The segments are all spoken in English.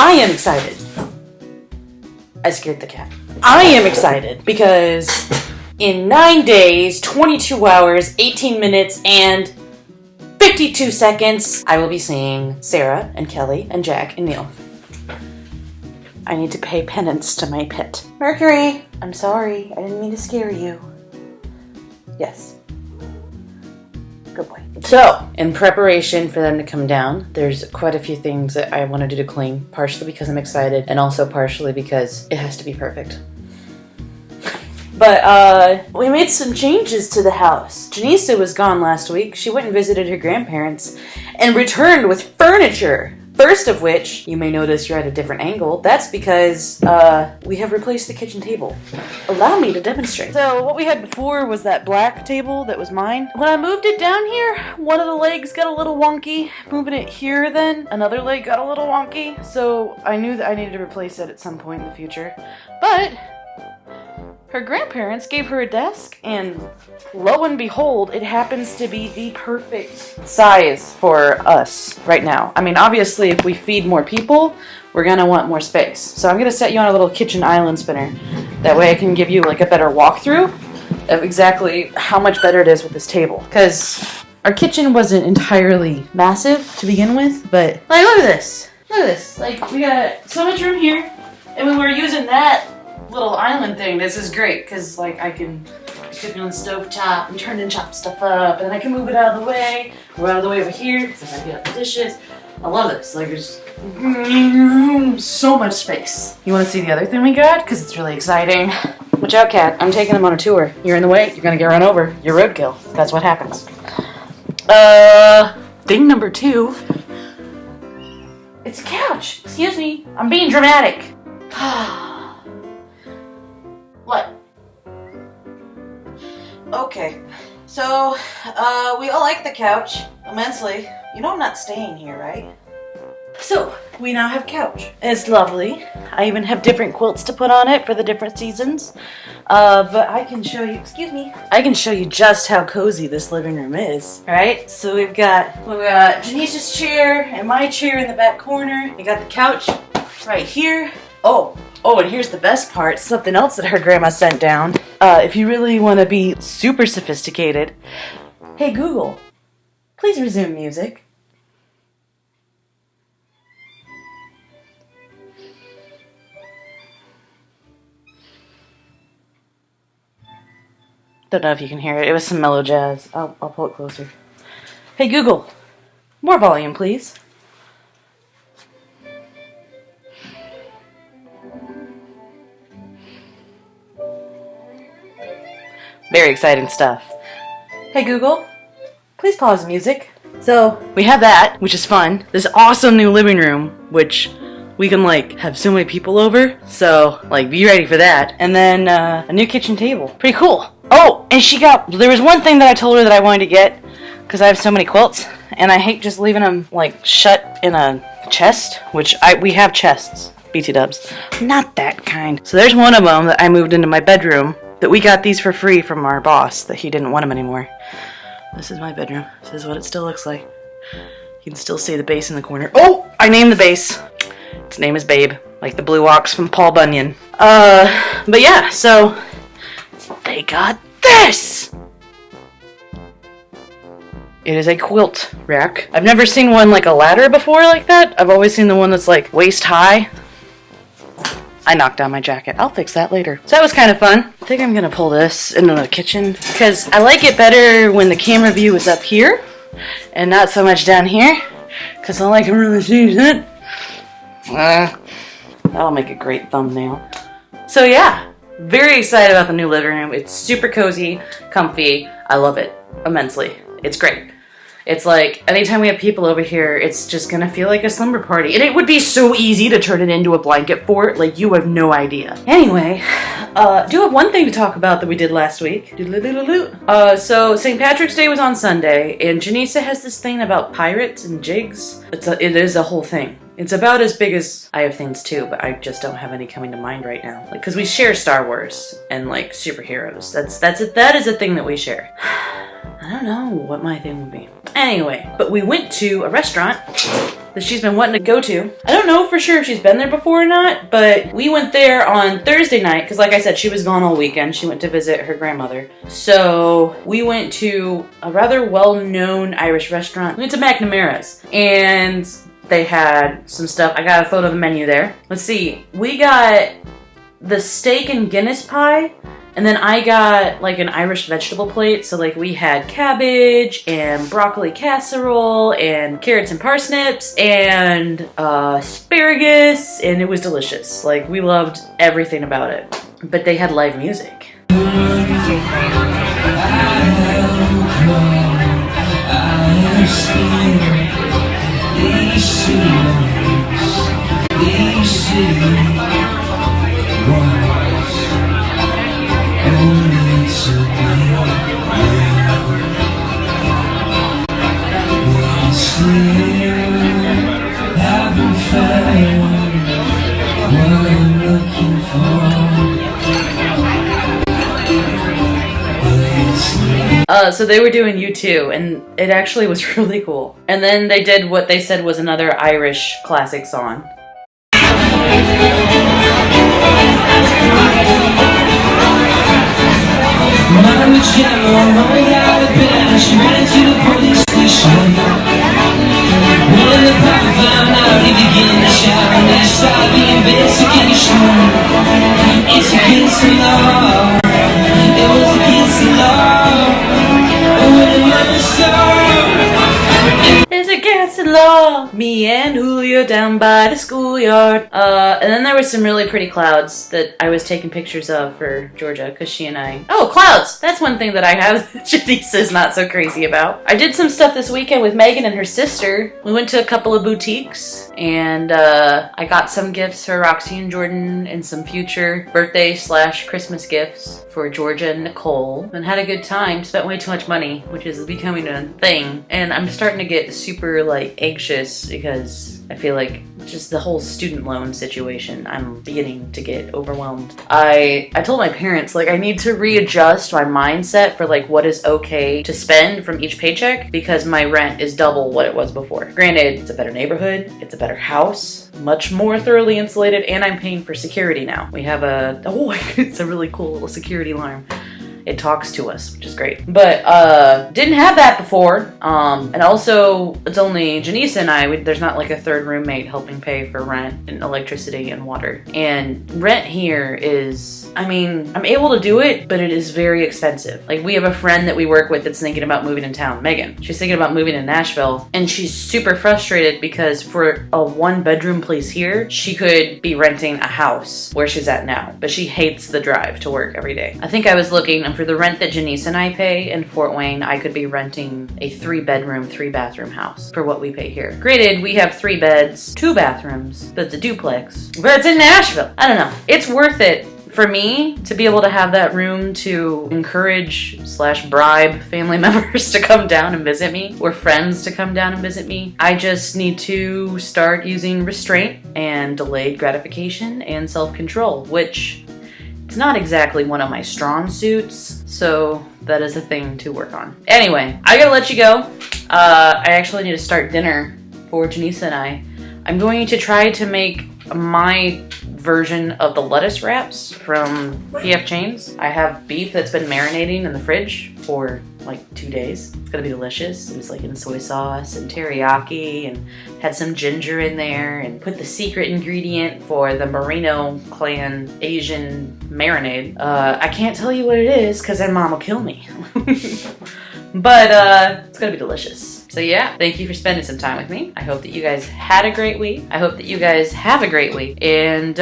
I am excited. I scared the cat. I am excited because in 9 days, 22 hours, 18 minutes, and 52 seconds, I will be seeing Sarah and Kelly and Jack and Neil. I need to pay penance to my pet. Mercury, I'm sorry. I didn't mean to scare you. Yes. Good boy. So, in preparation for them to come down, there's quite a few things that I want to do to clean, partially because I'm excited, and also partially because it has to be perfect. But, we made some changes to the house. Janissa was gone last week. She went and visited her grandparents and returned with furniture. First of which, you may notice you're at a different angle. That's because, we have replaced the kitchen table. Allow me to demonstrate. So, what we had before was that black table that was mine. When I moved it down here, one of the legs got a little wonky. Moving it here then, another leg got a little wonky. So, I knew that I needed to replace it at some point in the future. But her grandparents gave her a desk, and lo and behold, it happens to be the perfect size for us right now. I mean, obviously, if we feed more people, we're gonna want more space. So I'm gonna set you on a little kitchen island spinner. That way I can give you like a better walkthrough of exactly how much better it is with this table. Because our kitchen wasn't entirely massive to begin with, but like, look at this. Look at this. Like, we got so much room here, and when we're using that little island thing, this is great because like I can cook on the stove top and turn and chop stuff up, and then I can move it out of the way. We're out of the way over here because I get out the dishes. I love this. Like, there's so much space. You want to see the other thing we got? Because it's really exciting. Watch out, cat. I'm taking him on a tour. You're in the way. You're gonna get run over. You're roadkill. That's what happens. Thing number 2. It's a couch. Excuse me. I'm being dramatic. What? Okay, so, we all like the couch immensely. You know I'm not staying here, right? So, we now have couch. It's lovely. I even have different quilts to put on it for the different seasons. But I can show you, excuse me, I can show you just how cozy this living room is. Alright, so we've got Janissa's chair and my chair in the back corner. We got the couch right here. Oh, and here's the best part, something else that her grandma sent down. If you really want to be super sophisticated, hey Google, please resume music. Don't know if you can hear it. It was some mellow jazz. I'll pull it closer. Hey Google, more volume, please. Very exciting stuff. Hey Google, please pause music. So we have that, which is fun. This awesome new living room, which we can like have so many people over. So like be ready for that. And then a new kitchen table. Pretty cool. Oh, and there was one thing that I told her that I wanted to get because I have so many quilts and I hate just leaving them like shut in a chest, which we have chests, BT dubs. Not that kind. So there's one of them that I moved into my bedroom. That we got these for free from our boss, that he didn't want them anymore. This is my bedroom. This is what it still looks like. You can still see the base in the corner. Oh, I named the base. Its name is Babe, like the blue ox from Paul Bunyan. But yeah, so they got this! It is a quilt rack. I've never seen one like a ladder before like that. I've always seen the one that's like waist high. I knocked down my jacket. I'll fix that later. So that was kind of fun. I think I'm gonna pull this into the kitchen because I like it better when the camera view is up here and not so much down here because all I can really see is it. That'll make a great thumbnail. So yeah, very excited about the new living room. It's super cozy, comfy. I love it immensely. It's great. It's like, anytime we have people over here, it's just gonna feel like a slumber party. And it would be so easy to turn it into a blanket fort, like you have no idea. Anyway, do have one thing to talk about that we did last week. So St. Patrick's Day was on Sunday, and Janissa has this thing about pirates and jigs. It is a whole thing. It's about as big as, I have things too, but I just don't have any coming to mind right now. Like, cause we share Star Wars and like superheroes. That is a thing that we share. I don't know what my thing would be. Anyway, but we went to a restaurant that she's been wanting to go to. I don't know for sure if she's been there before or not, but we went there on Thursday night because, like I said, she was gone all weekend. She went to visit her grandmother. So we went to a rather well-known Irish restaurant. We went to McNamara's, and they had some stuff. I got a photo of the menu there. Let's see. We got the steak and Guinness pie, and then I got like an Irish vegetable plate. So like we had cabbage and broccoli casserole and carrots and parsnips and asparagus, and it was delicious. Like we loved everything about it. But they had live music. So they were doing U2, and it actually was really cool. And then they did what they said was another Irish classic song. It's against the law. Me and Julio down by the schoolyard. And then there was some really pretty clouds that I was taking pictures of for Georgia, because she and I... Oh, clouds! That's one thing that I have that Janice's not so crazy about. I did some stuff this weekend with Megan and her sister. We went to a couple of boutiques, and I got some gifts for Roxy and Jordan and some future birthday/Christmas gifts for Georgia and Nicole, and had a good time. Spent way too much money, which is becoming a thing. And I'm starting to get super like anxious because I feel like just the whole student loan situation, I'm beginning to get overwhelmed. I told my parents, like, I need to readjust my mindset for like what is okay to spend from each paycheck, because my rent is double what it was before. Granted, it's a better neighborhood, it's a better house, much more thoroughly insulated, and I'm paying for security now. We have it's a really cool little security alarm. It talks to us, which is great. But didn't have that before. And also, it's only Janice and I. There's not like a third roommate helping pay for rent and electricity and water. And rent here is, I mean, I'm able to do it, but it is very expensive. Like, we have a friend that we work with that's thinking about moving in town, Megan. She's thinking about moving to Nashville, and she's super frustrated because for a 1-bedroom place here, she could be renting a house where she's at now. But she hates the drive to work every day. I think I was looking, and for the rent that Janice and I pay in Fort Wayne, I could be renting a 3-bedroom, 3-bathroom house for what we pay here. Granted, we have 3 beds, 2 bathrooms, but it's a duplex. But it's in Nashville. I don't know. It's worth it for me to be able to have that room to encourage/bribe family members to come down and visit me, or friends to come down and visit me. I just need to start using restraint and delayed gratification and self-control, which it's not exactly one of my strong suits, so that is a thing to work on. Anyway, I gotta let you go. I actually need to start dinner for Janice and I. I'm going to try to make my version of the lettuce wraps from P.F. Chang's. I have beef that's been marinating in the fridge for like 2 days. It's gonna be delicious. It was like in soy sauce and teriyaki, and had some ginger in there, and put the secret ingredient for the Merino clan Asian marinade. I can't tell you what it is because then Mom will kill me. But it's gonna be delicious. So yeah, thank you for spending some time with me. I hope that you guys had a great week. I hope that you guys have a great week. And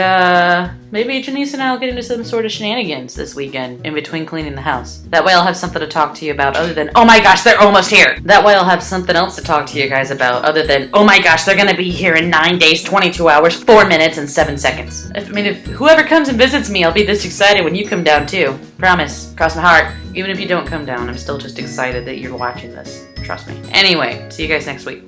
maybe Janice and I will get into some sort of shenanigans this weekend in between cleaning the house. That way I'll have something to talk to you about other than, oh my gosh, they're almost here. That way I'll have something else to talk to you guys about other than, oh my gosh, they're gonna be here in 9 days, 22 hours, 4 minutes, and 7 seconds. If whoever comes and visits me, I'll be this excited when you come down too. Promise. Cross my heart. Even if you don't come down, I'm still just excited that you're watching this. Trust me. Anyway, see you guys next week.